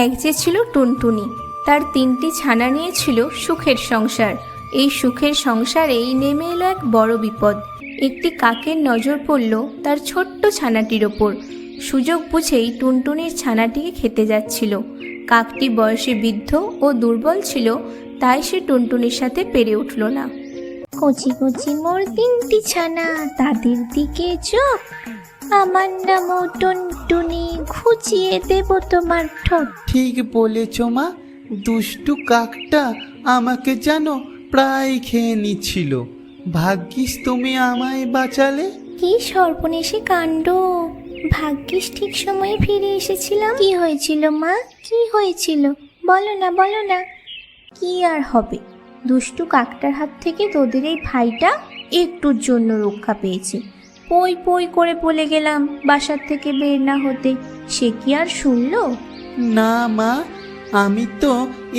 এক যে ছিল টুনটুনি, তার 3টি ছানা নিয়ে ছিল সুখের সংসার। এই সুখের সংসারেই নেমে এলো এক বড় বিপদ। একটি কাকের নজর পড়ল তার ছোট্ট ছানাটির ওপর। সুযোগ বুঝেই টুনটুনির ছানাটিকে খেতে যাচ্ছিল। কাকটি বয়সে বৃদ্ধ ও দুর্বল ছিল, তাই সে টুনটুনির সাথে পেরে উঠল না। কচি কচি মোর 3টি ছানা, তাদের দিকে চোখ, আমার নামও টুনটুনি, খুঁচিয়ে দেব তোমার ঠোঁট। ঠিক বলেছ মা, দুষ্টু কাকটা আমাকে জানো প্রায় খেয়ে নিচ্ছিল। ভাগ্যিস তুমি আমায় বাঁচালে। কি সর্বনেশে কাণ্ড! ভাগ্যিস ঠিক সময়ে ফিরে এসেছিলাম। কি হয়েছিল মা, কি হয়েছিল? বলো না, বলো না। কি আর হবে, দুষ্টু কাকটার হাত থেকে তোদের এই ভাইটা একটুর জন্য রক্ষা পেয়েছে। পই পই করে বলে গেলাম বাসার থেকে বের না হতে, সে কি আর শুনলো? না মা, আমি তো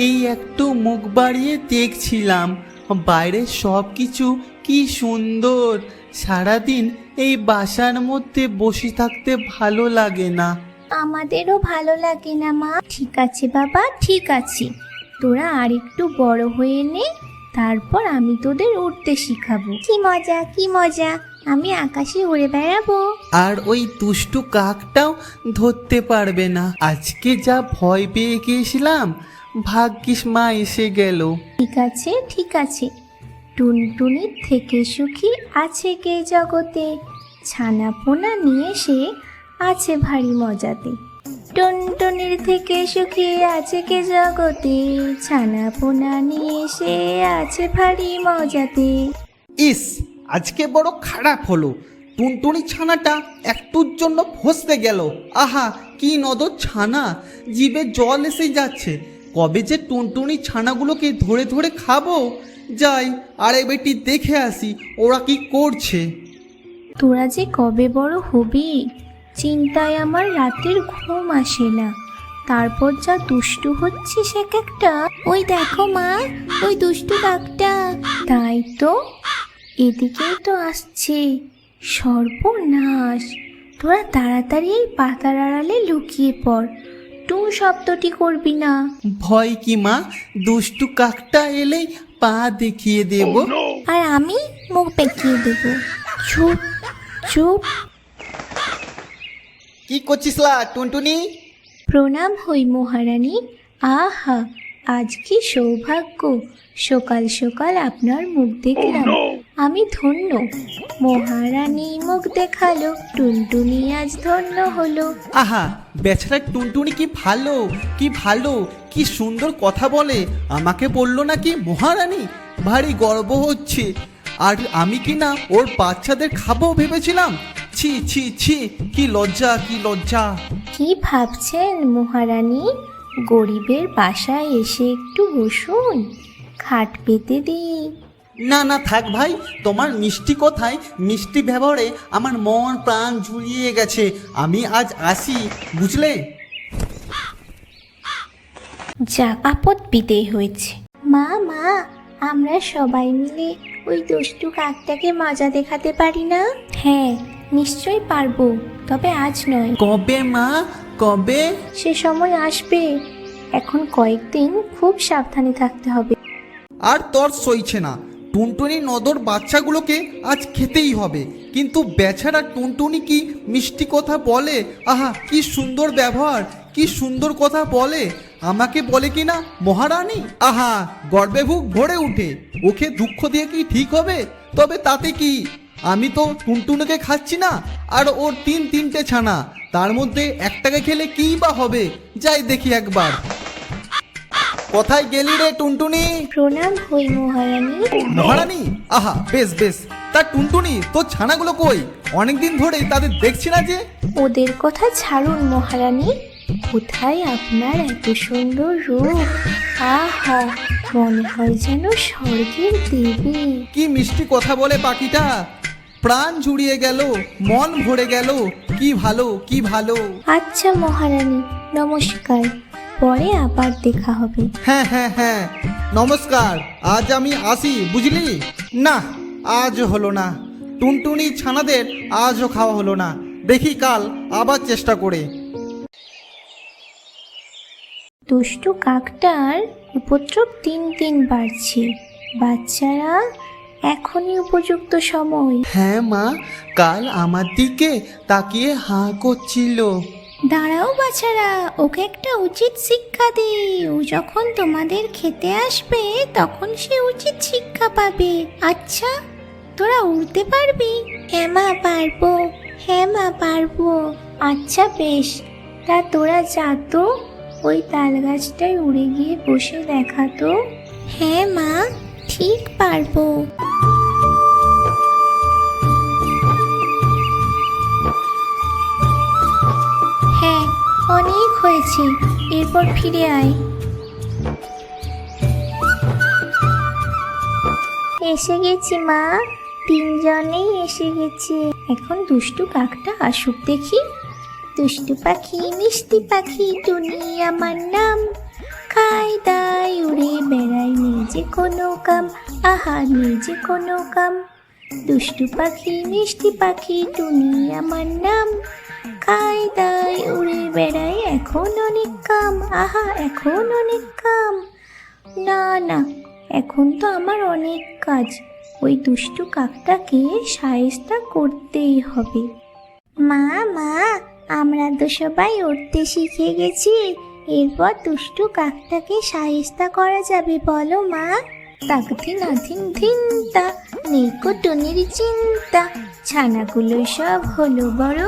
এই একটু মুখ বাড়িয়ে দেখছিলাম। বাইরে সব কিছু কি সুন্দর। সারাদিন এই বাসার মধ্যে বসে থাকতে ভালো লাগে না। আমাদেরও ভালো লাগে না মা। ঠিক আছে বাবা, ঠিক আছে, তোরা আর একটু বড় হয়ে নে, তারপর আমি তোদের উড়তে শিখাবো। কি মজা, কি মজা, আমি আকাশে উড়ে বেড়াবো। আর ওই দুষ্টু কাকটাও ধরতে পারবে না। আজকে যা ভয় পেয়ে গিয়েছিলাম, ভাগ্যিস মা এসে গেল। ঠিক আছে, ঠিক আছে, টুনটুনির থেকে সুখী আছে কে জগতে, ছানা পোনা নিয়ে সে আছে ভারী মজাতে। টুনটুনির থেকে সুখী আছে কে জগতে, ছানা পোনা নিয়ে সে আছে ভারী মজাতে। ইস, আজকে বড় খারাপ হলো। টুনটুনি ছানাটা একটুর জন্য ফসতে গেল। আহা, কি নদর ছানা, জিভে জল এসে যাচ্ছে। কবে যে টুনটুনি ছানাগুলোকে ধরে ধরে খাবো। যাই আরে বেটি দেখে আসি ওরা কি করছে। তোরা যে কবে বড় হবি, চিন্তায় আমার রাতের ঘুম আসে না। তারপর যা দুষ্টু হচ্ছিস এক একটা। ওই দেখো মা, ওই দুষ্টু কাকটা। তাই তো, এদিকেই তো আসছে। সর্বনাশ! তোরা তাড়াতাড়ি এই পাতার আড়ালে লুকিয়ে পড়, টু শব্দটি করবি না। ভয় কি মা, দুষ্টু কাকটা এলেই পা দেখিয়ে দেব। আর আমি মুখ বেঁকিয়ে দেব। চুপ চুপ। কি করছিস লা টুনটুনি? প্রণাম হই মহারানী। আহা, আজ কি সৌভাগ্য, সকাল সকাল আপনার মুখ দেখলাম। আমি ধন্য। মহারানী মুখ দেখালো, টুনটুনি আজ ধন্য হলো। আহা, বেচারা টুনটুনি কি ভালো, কি ভালো, কি সুন্দর কথা বলে। আমাকে বললো নাকি মহারানী, ভারী গর্ব হচ্ছে। আর আমি কি না ওর বাচ্চাদের খাবো ভেবেছিলাম। ছি ছি ছি, কি লজ্জা, কি লজ্জা। কি ভাবছেন মহারানী? গরিবের বাসায় এসে একটু বসুন, খাট পেতে দিই। না না, থাক ভাই, তোমার মিষ্টি কথায়, মিষ্টি ব্যবহারে আমার মন প্রাণ জুড়িয়ে গেছে। আমি আজ আসি, বুঝলে। যাক, আপদ বিদেয় হয়েছে। মা মা, আমরা সবাই মিলে ওই দুষ্টু কাকটাকে মজা দেখাতে পারি না? হ্যাঁ, নিশ্চয়ই পারবো, তবে আজ নয়। কবে মা, কবে? সে সময় আসবে। এখন কয়েকদিন খুব সাবধানে থাকতে হবে। আর তোর সইছে না। টুনটুনি নদর বাচ্চাগুলোকে আজ খেতেই হবে। কিন্তু বেচারা টুনটুনি কি মিষ্টি কথা বলে। আহা, কি সুন্দর ব্যবহার, কি সুন্দর কথা বলে। আমাকে বলে কি না মহারানী। আহা, গর্বে বুক ভরে উঠে। ওকে দুঃখ দিয়ে কি ঠিক হবে? তবে তাতে কি, আমি তো টুনটুনিকে খাচ্ছি না, আর ওর তিনটে ছানা, তার মধ্যে একটাকে খেলে কী বা হবে। যাই দেখি একবার। কোথায় গেলি রে টুনটুনি? প্রণাম হই মহারানী। মহারানী, আহা, বেশ বেশ। তা টুনটুনি, তোর ছানাগুলো কই? অনেকদিন ধরেই তাদের দেখছি না যে। ওদের কথা ছাড়ুন মহারানী। কোথায় আপনার এত সুন্দর রূপ! আহা, মনে হয় যেন স্বর্গের দেবী। কি মিষ্টি কথা বলে পাখিটা, প্রাণ জুড়িয়ে গেল, মন ভরে গেল। কি ভালো, কি ভালো। আচ্ছা মহারানী, নমস্কার, পরে আবার দেখা হবে। হ্যাঁ হ্যাঁ হ্যাঁ, নমস্কার। আজ আমি আসি, বুঝলি। না, আজ হলো না। টুনটুনি ছানাদের আজও খাওয়া হলো না। দেখি কাল আবার চেষ্টা করে। দুষ্টু কাকটার উপদ্রব দিন দিন বাড়ছে। বাচ্চারা, এখনই উপযুক্ত সময়। হ্যাঁ মা, কাল আমার দিকে তাকিয়ে হাঁ করছিল। দাঁড়াও বাচ্চারা, ওকে একটা উচিত শিক্ষা দিই। ও যখন তোমাদের খেতে আসবে তখন সে উচিত শিক্ষা পাবে। আচ্ছা, তোরা উড়তে পারবি? হ্যাঁ মা পারবো। হ্যাঁ মা পারবো। আচ্ছা বেশ, তা তোরা যা তো, ওই তাল গাছটায় উড়ে গিয়ে বসে দেখা তো। হ্যাঁ মা, ঠিক পারবো। হ্যাঁ, অনেক হয়েছে, এরপর ফিরে আয়। এসে গেছি মা, তিনজনেই এসে গেছি। এখন দুষ্টু কাকটা আসুক দেখি। দুষ্টু পাখি, মিষ্টি পাখি, টুনি আমার নাম। খাই দাই উড়ে বেড়াই, নেই যে কোনো কাম। আহা, নেই যে কোনো কাম। দুষ্টু পাখি, মিষ্টি পাখি, টুনি আমার নাম। খাই দাই উড়ে বেড়াই, এখন অনেক কাম। আহা, এখন অনেক কাম। না না, এখন তো আমার অনেক কাজ। ওই দুষ্টু কাকটাকে শায়েস্তা করতেই হবে। মা মা, আমরা তো সবাই উড়তে শিখে গেছি। এরপর দুষ্টু কাকটাকে শায়েস্তা করা যাবে, বলো মা। তাকতি নাথিন ধিনতা, নেই কো টুনির চিন্তা। ছানাগুলো সব হলো বড়,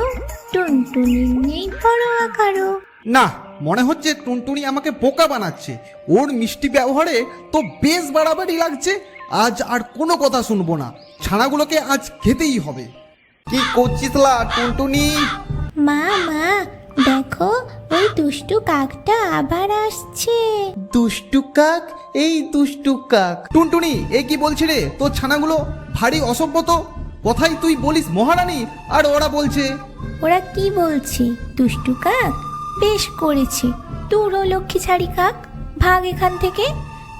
টুনটুনি নেই বড় আকারও। না, মনে হচ্ছে টুনটুনি আমাকে বোকা বানাচ্ছে। ওর মিষ্টি ব্যবহারে তো বেশ বাড়াবাড়ি লাগছে। আজ আর কোনো কথা শুনবো না, ছানাগুলোকে আজ খেতেই হবে। কি করছিস লা টুনটুনি? মা মা, দেখো ওই দুষ্টু কাকটা আবার আসছে। দুষ্টু কাক, এই দুষ্টু কাক। টুনটুনি, এ কি বলছি রে? তোর ছানাগুলো ভারী অসভ্য তো। কথাই তুই বলিস মহারানী, আর ওরা বলছে। ওরা কি বলছে? দুষ্টু কাক বেশ করেছে। তোরও লক্ষ্মী ছাড়ি কাক, ভাগ এখান থেকে,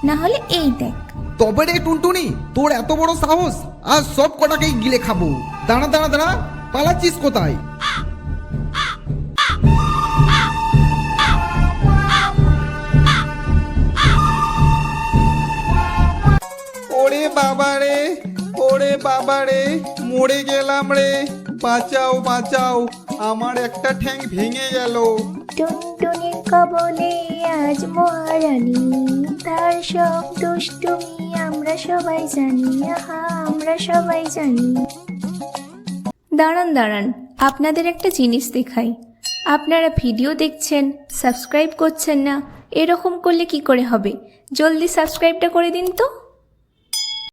না হলে এই দেখ। তবে রে টুনটুনি, তোর এত বড় সাহস, আজ সব কটাকেই গিলে খাবো। দাঁড়া দাঁড়া দাঁড়া, পালাচ্ছিস কোথায়? ওরে বাবা রে, ওরে বাবা রে, মরে গেলাম রে। বাঁচাও বাঁচাও, আমার একটা ঠ্যাং ভেঙে গেল। টুনটুনির কবলে আজ মহারানী, তার সব দুষ্টুমি আমরা সবাই জানি। আহা, আমরা সবাই জানি। দাঁড়ান দাঁড়ান, আপনাদের একটা জিনিস দেখাই। আপনারা ভিডিও দেখছেন, সাবস্ক্রাইব করছেন না। এরকম করলে কি করে হবে? জলদি সাবস্ক্রাইবটা করে দিন তো।